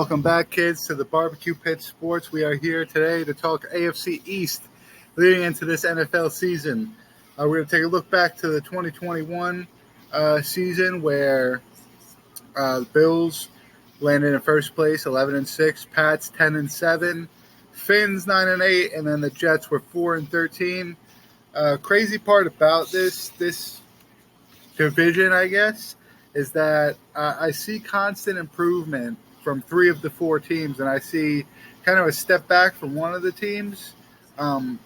Welcome back, kids, to the Barbecue Pit Sports. We are here today to talk AFC East leading into this NFL season. We're going to take a look back to the 2021 season where the Bills landed in first place, 11-6, Pats 10-7, Finns 9-8, and then the Jets were 4-13. Crazy part about this division, I guess, is that I see constant improvement from three of the four teams, and I see kind of a step back from one of the teams,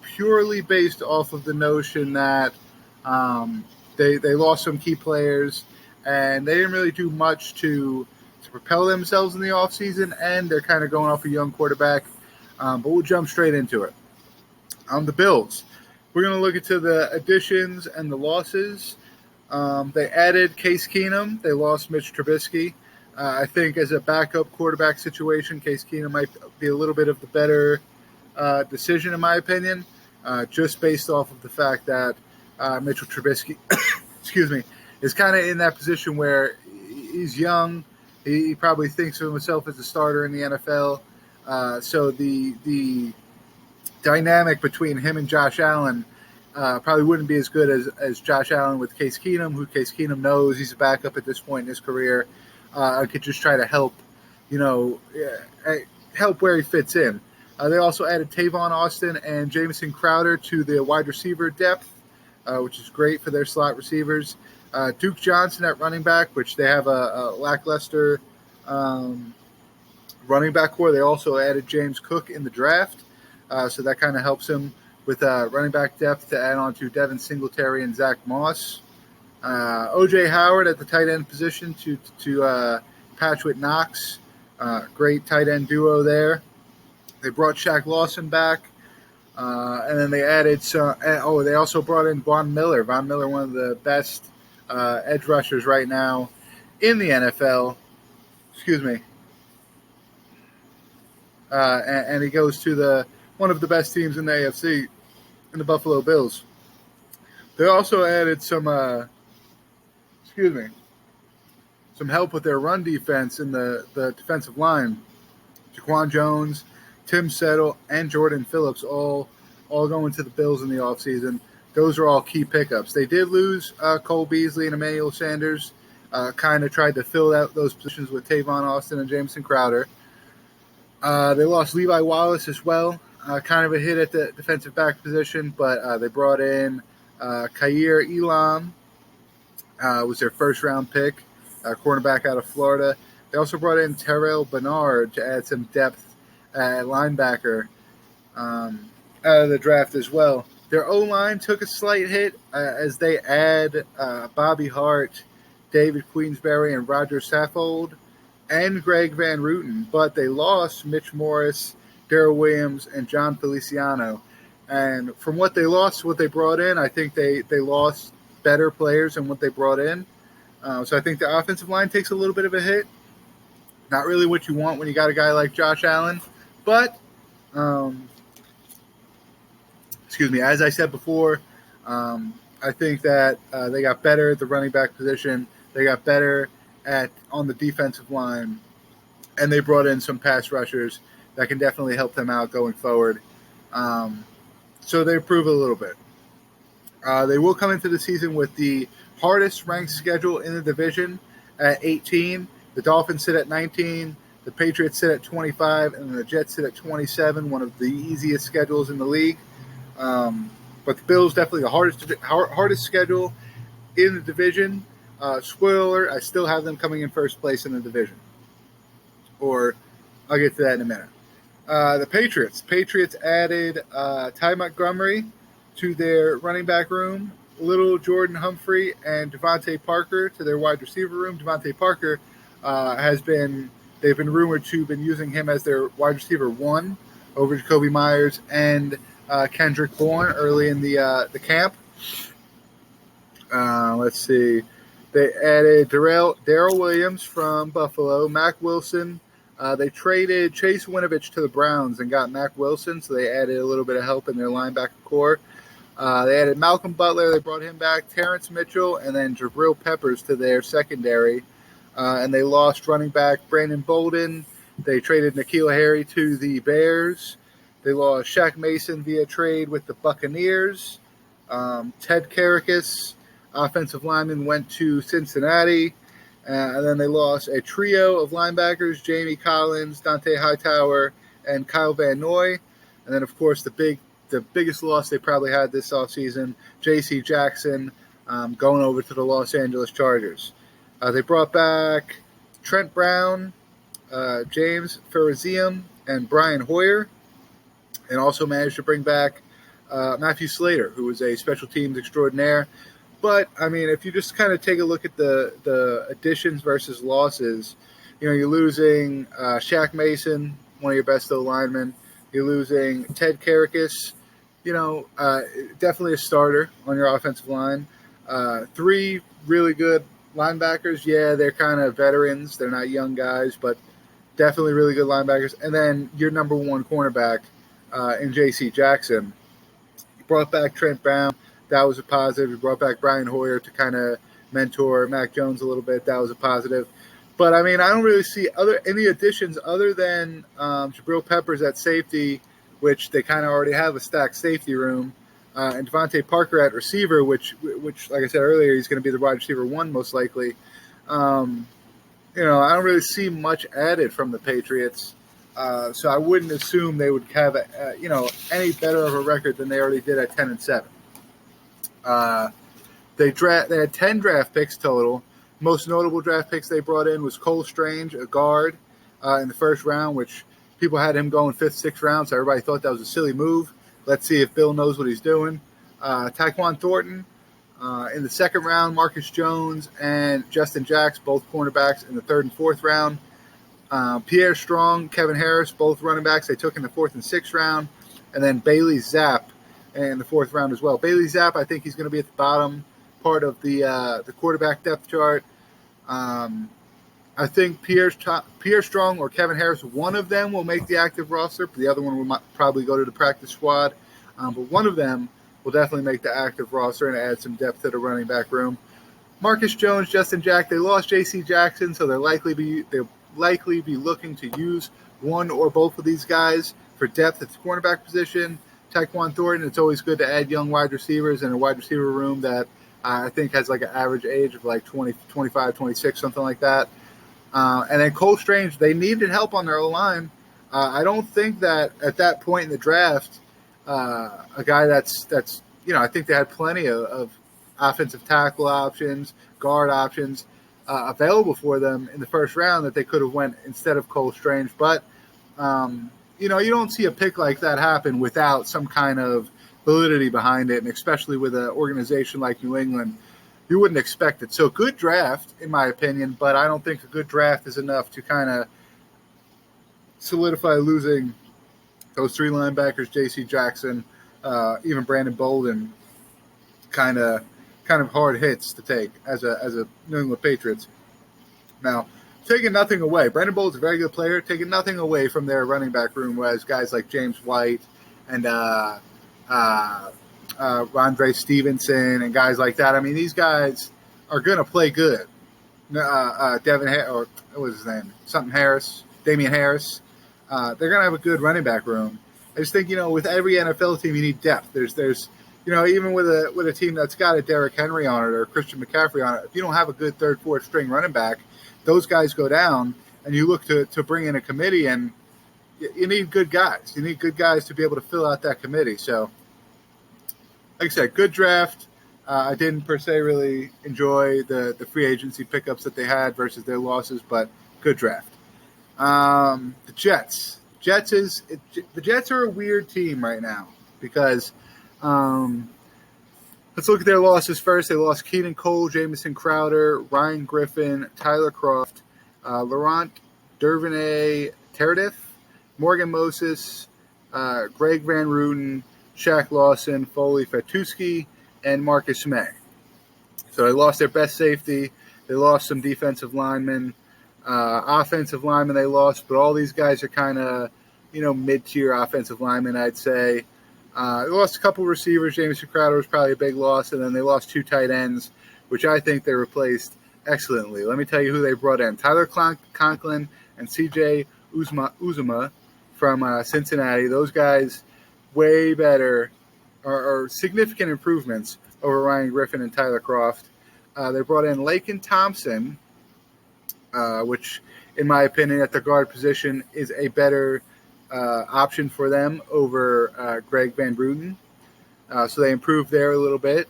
purely based off of the notion that they lost some key players, and they didn't really do much to propel themselves in the offseason, and they're kind of going off a young quarterback. But we'll jump straight into it. The Bills. We're going to look into the additions and the losses. They added Case Keenum. They lost Mitch Trubisky. I think as a backup quarterback situation, Case Keenum might be a little bit of the better decision, in my opinion, just based off of the fact that Mitchell Trubisky, is kind of in that position where he's young. He probably thinks of himself as a starter in the NFL. So the dynamic between him and Josh Allen probably wouldn't be as good as Josh Allen with Case Keenum, who Case Keenum knows he's a backup at this point in his career. Could just try to help where he fits in. They also added Tavon Austin and Jamison Crowder to the wide receiver depth, which is great for their slot receivers. Duke Johnson at running back, which they have a lackluster running back core. They also added James Cook in the draft, so that kind of helps him with running back depth to add on to Devin Singletary and Zach Moss. O.J. Howard at the tight end position to patch with Knox. Great tight end duo there. They brought Shaq Lawson back, and then they added some. They also brought in Von Miller. Von Miller, one of the best edge rushers right now in the NFL. Excuse me. And he goes to one of the best teams in the AFC, in the Buffalo Bills. They also added some help with their run defense in the defensive line. Jaquan Jones, Tim Settle, and Jordan Phillips all going to the Bills in the offseason. Those are all key pickups. They did lose Cole Beasley and Emmanuel Sanders, kind of tried to fill out those positions with Tavon Austin and Jamison Crowder. They lost Levi Wallace as well, kind of a hit at the defensive back position, but they brought in Khair Elam, was their first-round pick, cornerback out of Florida. They also brought in Terrell Bernard to add some depth at linebacker out of the draft as well. Their O-line took a slight hit as they add Bobby Hart, David Queensberry, and Roger Saffold, and Greg Van Ruten, but they lost Mitch Morris, Darrell Williams, and John Feliciano. And from what they lost to what they brought in, I think they lost better players than what they brought in. So I think the offensive line takes a little bit of a hit. Not really what you want when you got a guy like Josh Allen. But, as I said before, I think that they got better at the running back position. They got better on the defensive line. And they brought in some pass rushers that can definitely help them out going forward. So they improve a little bit. They will come into the season with the hardest ranked schedule in the division at 18. The Dolphins sit at 19. The Patriots sit at 25. And the Jets sit at 27, one of the easiest schedules in the league. But the Bills definitely the hardest schedule in the division. Spoiler, I still have them coming in first place in the division. Or I'll get to that in a minute. The Patriots added Ty Montgomery to their running back room, Little Jordan Humphrey and Devontae Parker to their wide receiver room. Devontae Parker they've been rumored to have been using him as their wide receiver one over Jacoby Myers and Kendrick Bourne early in the camp. Let's see. They added Darrell Williams from Buffalo, Mack Wilson. They traded Chase Winovich to the Browns and got Mack Wilson, so they added a little bit of help in their linebacker core. They added Malcolm Butler. They brought him back, Terrence Mitchell, and then Jabril Peppers to their secondary. And they lost running back Brandon Bolden They traded N'Keal Harry to the Bears. They lost Shaq Mason via trade with the Buccaneers. Ted Karrakas, offensive lineman, went to Cincinnati. And then they lost a trio of linebackers, Jamie Collins, Dante Hightower, and Kyle Van Noy. And then, of course, the biggest loss they probably had this offseason, J.C. Jackson, going over to the Los Angeles Chargers. They brought back Trent Brown, James Ferrazim, and Brian Hoyer, and also managed to bring back Matthew Slater, who was a special teams extraordinaire. But, I mean, if you just kind of take a look at the additions versus losses, you're losing Shaq Mason, one of your best linemen. You're losing Ted Karrakas, definitely a starter on your offensive line. 3 really good linebackers. Yeah, they're kind of veterans. They're not young guys, but definitely really good linebackers. And then your number 1 cornerback in J.C. Jackson. You brought back Trent Brown. That was a positive. You brought back Brian Hoyer to kind of mentor Mac Jones a little bit. That was a positive. But, I mean, I don't really see any additions other than Jabril Peppers at safety, which they kind of already have a stacked safety room, and Devontae Parker at receiver, which, like I said earlier, he's going to be the wide receiver 1 most likely. I don't really see much added from the Patriots. So I wouldn't assume they would have, any better of a record than they already did at 10-7. They had 10 draft picks total. Most notable draft picks they brought in was Cole Strange, a guard, in the first round, which people had him going 5th, 6th round, so everybody thought that was a silly move. Let's see if Bill knows what he's doing. Tyquan Thornton in the 2nd round, Marcus Jones and Justin Jacks, both cornerbacks, in the 3rd and 4th round. Pierre Strong, Kevin Harris, both running backs, they took in the 4th and 6th round. And then Bailey Zapp in the 4th round as well. Bailey Zapp, I think he's going to be at the bottom part of the quarterback depth chart. I think Pierre Strong or Kevin Harris, one of them will make the active roster, but the other one will probably go to the practice squad. But one of them will definitely make the active roster and add some depth to the running back room. Marcus Jones, Justin Jack, they lost J.C. Jackson, so they'll likely be looking to use one or both of these guys for depth at the cornerback position. Tyquan Thornton, it's always good to add young wide receivers in a wide receiver room that I think has like an average age of like 20, 25, 26, something like that. And then Cole Strange, they needed help on their O-line. I don't think that at that point in the draft, a guy that's I think they had plenty of offensive tackle options, guard options available for them in the first round that they could have went instead of Cole Strange. But, you don't see a pick like that happen without some kind of validity behind it, and especially with an organization like New England, you wouldn't expect it. So good draft, in my opinion, but I don't think a good draft is enough to kind of solidify losing those 3 linebackers, J.C. Jackson, even Brandon Bolden, kind of hard hits to take as a New England Patriots. Now, taking nothing away, Brandon Bolden's a very good player, taking nothing away from their running back room, whereas guys like James White and Rondre Stevenson and guys like that. I mean, these guys are going to play good. What was his name? Damian Harris. They're going to have a good running back room. I just think, with every NFL team, you need depth. There's even with a team that's got a Derrick Henry on it or Christian McCaffrey on it, if you don't have a good 3rd, 4th string running back, those guys go down, and you look to bring in a committee, and you need good guys. You need good guys to be able to fill out that committee. So, like I said, good draft. I didn't per se really enjoy the free agency pickups that they had versus their losses, but good draft. The Jets. The Jets are a weird team right now because let's look at their losses first. They lost Keenan Cole, Jamison Crowder, Ryan Griffin, Tyler Croft, Laurent Dervinay Tardif, Morgan Moses, Greg Van Ruten, Shaq Lawson, Foley Fatuski, and Marcus May. So they lost their best safety. They lost some defensive linemen. Offensive linemen they lost, but all these guys are kind of, mid-tier offensive linemen, I'd say. They lost a couple receivers. Jamison Crowder was probably a big loss, and then they lost 2 tight ends, which I think they replaced excellently. Let me tell you who they brought in. Tyler Conklin and C.J. Uzuma from Cincinnati. Those guys way better or significant improvements over Ryan Griffin and Tyler Croft. They brought in Laken Thompson, which, in my opinion, at the guard position is a better option for them over Greg Van Bruten. So they improved there a little bit.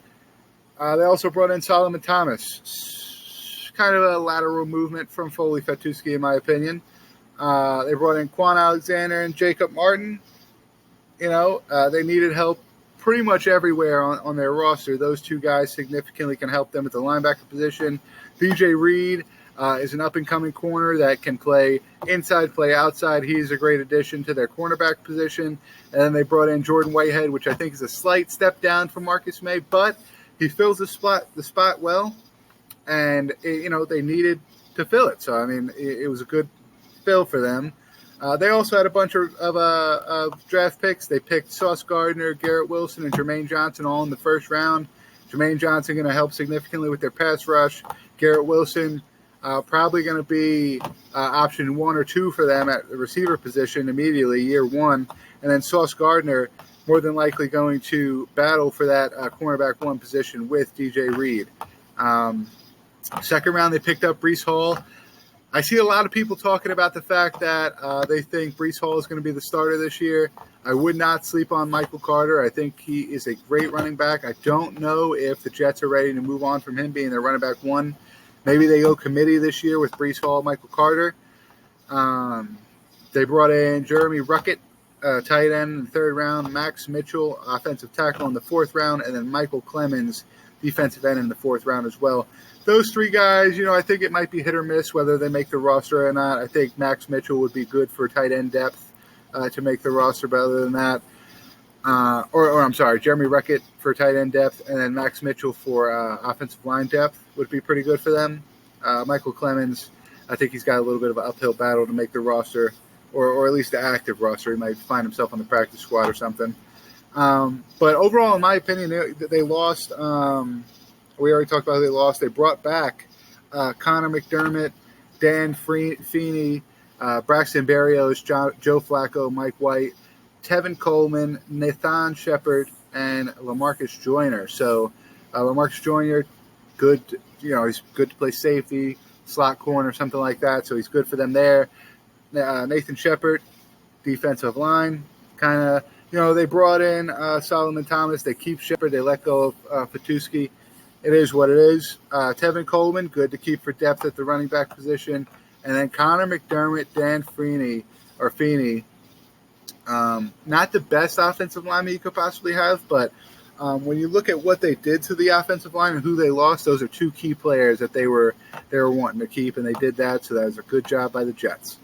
They also brought in Solomon Thomas, kind of a lateral movement from Foley Fatuski, in my opinion. They brought in Quan Alexander and Jacob Martin. They needed help pretty much everywhere on their roster. Those two guys significantly can help them at the linebacker position. DJ Reed is an up-and-coming corner that can play inside, play outside. He's a great addition to their cornerback position. And then they brought in Jordan Whitehead, which I think is a slight step down from Marcus May, but he fills the spot well, and they needed to fill it. So it was a good fill for them. They also had a bunch of draft picks. They picked Sauce Gardner, Garrett Wilson, and Jermaine Johnson all in the first round. Jermaine Johnson going to help significantly with their pass rush. Garrett Wilson probably going to be option 1 or 2 for them at the receiver position immediately, year 1. And then Sauce Gardner more than likely going to battle for that cornerback 1 position with DJ Reed. Second round, they picked up Breece Hall. I see a lot of people talking about the fact that they think Breece Hall is going to be the starter this year. I would not sleep on Michael Carter. I think he is a great running back. I don't know if the Jets are ready to move on from him being their running back 1. Maybe they go committee this year with Breece Hall, Michael Carter. They brought in Jeremy Ruckett, tight end in the 3rd round, Max Mitchell, offensive tackle in the 4th round, and then Michael Clemens, defensive end in the 4th round as well. Those 3 guys, I think it might be hit or miss whether they make the roster or not. I think Max Mitchell would be good for tight end depth to make the roster, but other than that, Jeremy Ruckett for tight end depth, and then Max Mitchell for offensive line depth would be pretty good for them. Michael Clemens, I think he's got a little bit of an uphill battle to make the roster, or at least the active roster. He might find himself on the practice squad or something. But overall, in my opinion, they lost. We already talked about who they lost. They brought back Connor McDermott, Dan Feeney, Braxton Berrios, Joe Flacco, Mike White, Tevin Coleman, Nathan Shepard, and LaMarcus Joyner. So LaMarcus Joyner, good. He's good to play safety, slot corner, something like that. So he's good for them there. Nathan Shepard, defensive line, kind of. They brought in Solomon Thomas. They keep Shepard. They let go of Fatuski. It is what it is. Tevin Coleman, good to keep for depth at the running back position. And then Connor McDermott, Dan Feeney. Not the best offensive lineman you could possibly have, but when you look at what they did to the offensive line and who they lost, those are 2 key players that they were wanting to keep, and they did that, so that was a good job by the Jets.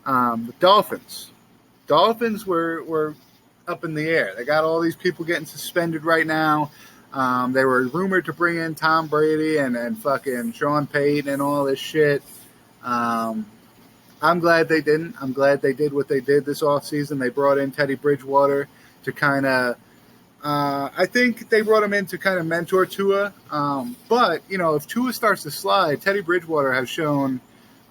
The Dolphins were up in the air. They got all these people getting suspended right now. They were rumored to bring in Tom Brady and fucking Sean Payton and all this shit. I'm glad they didn't. I'm glad they did what they did this offseason. They brought in Teddy Bridgewater to kind of I think they brought him in to kind of mentor Tua. But, if Tua starts to slide, Teddy Bridgewater has shown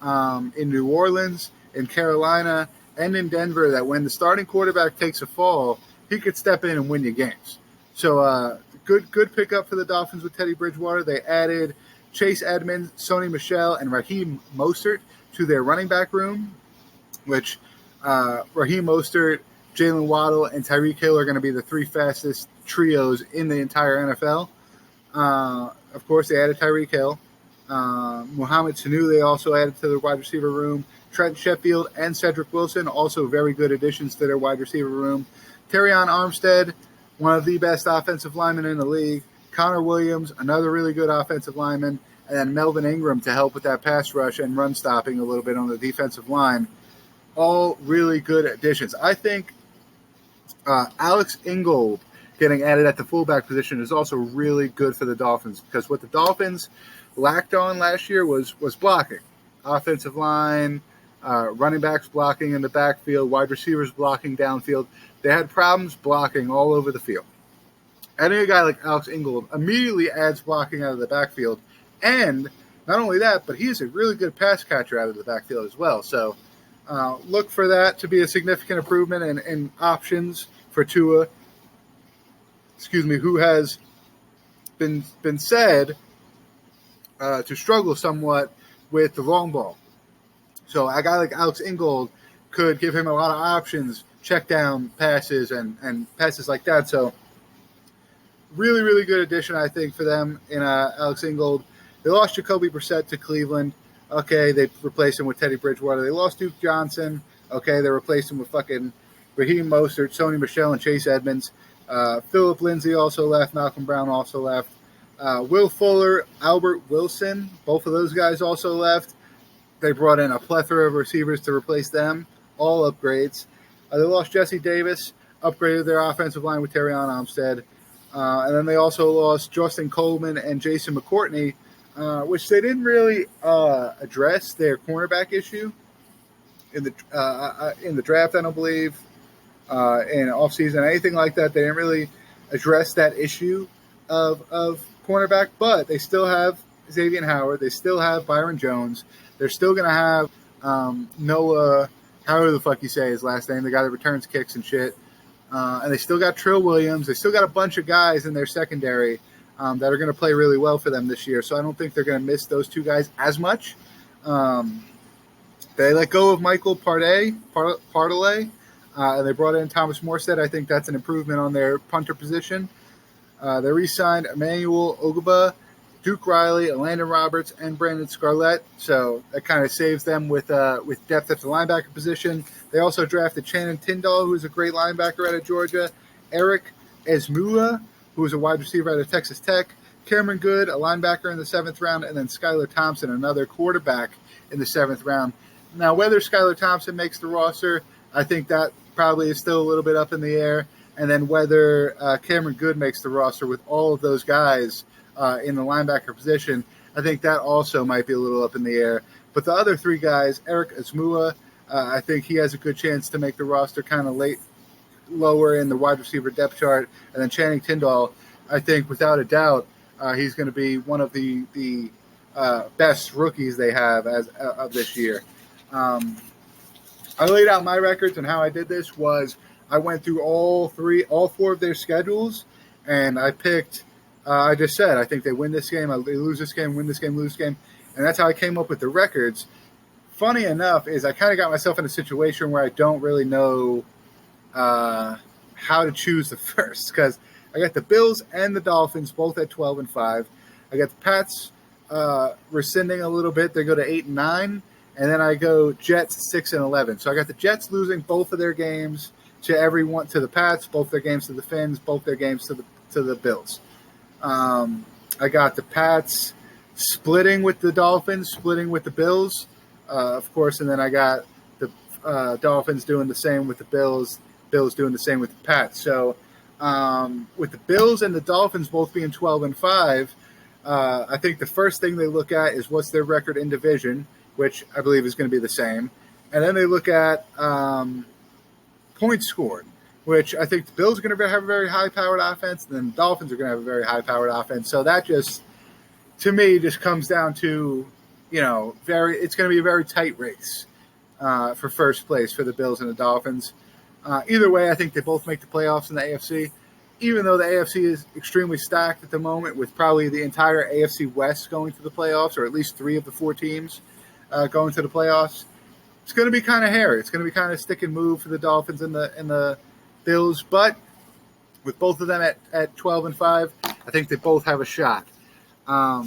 in New Orleans, in Carolina, and in Denver that when the starting quarterback takes a fall, he could step in and win you games. So good pickup for the Dolphins with Teddy Bridgewater. They added Chase Edmonds, Sony Michel, and Raheem Mostert to their running back room, which Raheem Mostert, Jalen Waddle, and Tyreek Hill are going to be the 3 fastest trios in the entire NFL. Of course, they added Tyreek Hill. Mohamed Sanu they also added to their wide receiver room. Trent Sheffield and Cedric Wilson, also very good additions to their wide receiver room. Terrion Armstead, one of the best offensive linemen in the league. Connor Williams, another really good offensive lineman. And then Melvin Ingram to help with that pass rush and run stopping a little bit on the defensive line. All really good additions. I think Alex Ingold getting added at the fullback position is also really good for the Dolphins, because what the Dolphins lacked on last year was blocking. Offensive line, running backs blocking in the backfield, wide receivers blocking downfield. They had problems blocking all over the field. Adding a guy like Alex Ingold immediately adds blocking out of the backfield. And not only that, but he is a really good pass catcher out of the backfield as well. So Look for that to be a significant improvement in options for Tua. Who has been said to struggle somewhat with the long ball. So a guy like Alex Ingold could give him a lot of options, check down passes and passes like that. So really, really good addition, I think, for them in Alex Ingold. They lost Jacoby Brissett to Cleveland. Okay, they replaced him with Teddy Bridgewater. They lost Duke Johnson. Okay, they replaced him with fucking Raheem Mostert, Sony Michel, and Chase Edmonds. Philip Lindsay also left. Malcolm Brown also left. Will Fuller, Albert Wilson, both of those guys also left. They brought in a plethora of receivers to replace them, all upgrades. They lost Jesse Davis, upgraded their offensive line with Terrion Armstead. And then they also lost Justin Coleman and Jason McCourtney, which they didn't really address their cornerback issue in the draft, I don't believe, in offseason, anything like that. They didn't really address that issue of cornerback, but they still have Xavier Howard. They still have Byron Jones. They're still going to have Noah, however the fuck you say his last name, the guy that returns kicks and shit. And they still got Trill Williams. They still got a bunch of guys in their secondary that are going to play really well for them this year. So I don't think they're going to miss those two guys as much. They let go of Michael Partey, and they brought in Thomas Morstead. I think that's an improvement on their punter position. They re-signed Emmanuel Ogba, Duke Riley, Landon Roberts, and Brandon Scarlett. So that kind of saves them with depth at the linebacker position. They also drafted Channing Tindall, who's a great linebacker out of Georgia, Eric Ezmua, who is a wide receiver out of Texas Tech, Cameron Good, a linebacker in the 7th round, and then Skylar Thompson, another quarterback in the 7th round. Now, whether Skylar Thompson makes the roster, I think that probably is still a little bit up in the air. And then whether Cameron Good makes the roster with all of those guys in the linebacker position, I think that also might be a little up in the air. But the other three guys, Eric Ezmua, I think he has a good chance to make the roster kind of lower in the wide receiver depth chart. And then Channing Tindall, I think without a doubt, he's going to be one of the best rookies they have of this year. I laid out my records, and how I did this was I went through all four of their schedules, and I picked. I just said I think they win this game, they lose this game, win this game, lose this game, and that's how I came up with the records. Funny enough, is I kind of got myself in a situation where I don't really know how to choose the first, because I got the Bills and the Dolphins both at 12-5. I got the Pats rescinding a little bit; they go to 8-9. And then I go Jets 6-11. So I got the Jets losing both of their games to the Pats, both their games to the Finns, both their games to the Bills. I got the Pats splitting with the Dolphins, splitting with the Bills, of course, and then I got the Dolphins doing the same with the Bills doing the same with the Pats. So with the Bills and the Dolphins both being 12-5, I think the first thing they look at is what's their record in division, which I believe is going to be the same. And then they look at points scored, which I think the Bills are going to have a very high-powered offense, and then the Dolphins are going to have a very high-powered offense. So that just, to me, just comes down to, it's going to be a very tight race for first place for the Bills and the Dolphins. Either way, I think they both make the playoffs in the AFC, even though the AFC is extremely stacked at the moment with probably the entire AFC West going to the playoffs, or at least 3 of the 4 teams going to the playoffs. It's going to be kind of hairy. It's going to be kind of stick and move for the Dolphins and the Bills. But with both of them at 12-5, I think they both have a shot. I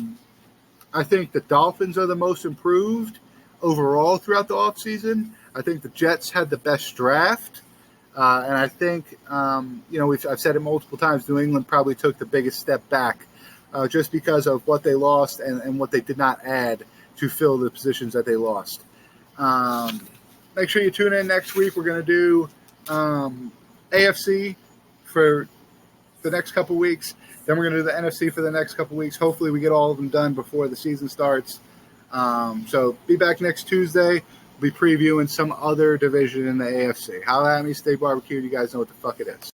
think the Dolphins are the most improved overall throughout the offseason. I think the Jets had the best draft. And I think, I've said it multiple times, New England probably took the biggest step back just because of what they lost and what they did not add to fill the positions that they lost. Make sure you tune in next week. We're going to do AFC for the next couple weeks. Then we're going to do the NFC for the next couple weeks. Hopefully we get all of them done before the season starts. So be back next Tuesday. We'll be previewing some other division in the AFC. Holla at me, stay barbecued. You guys know what the fuck it is.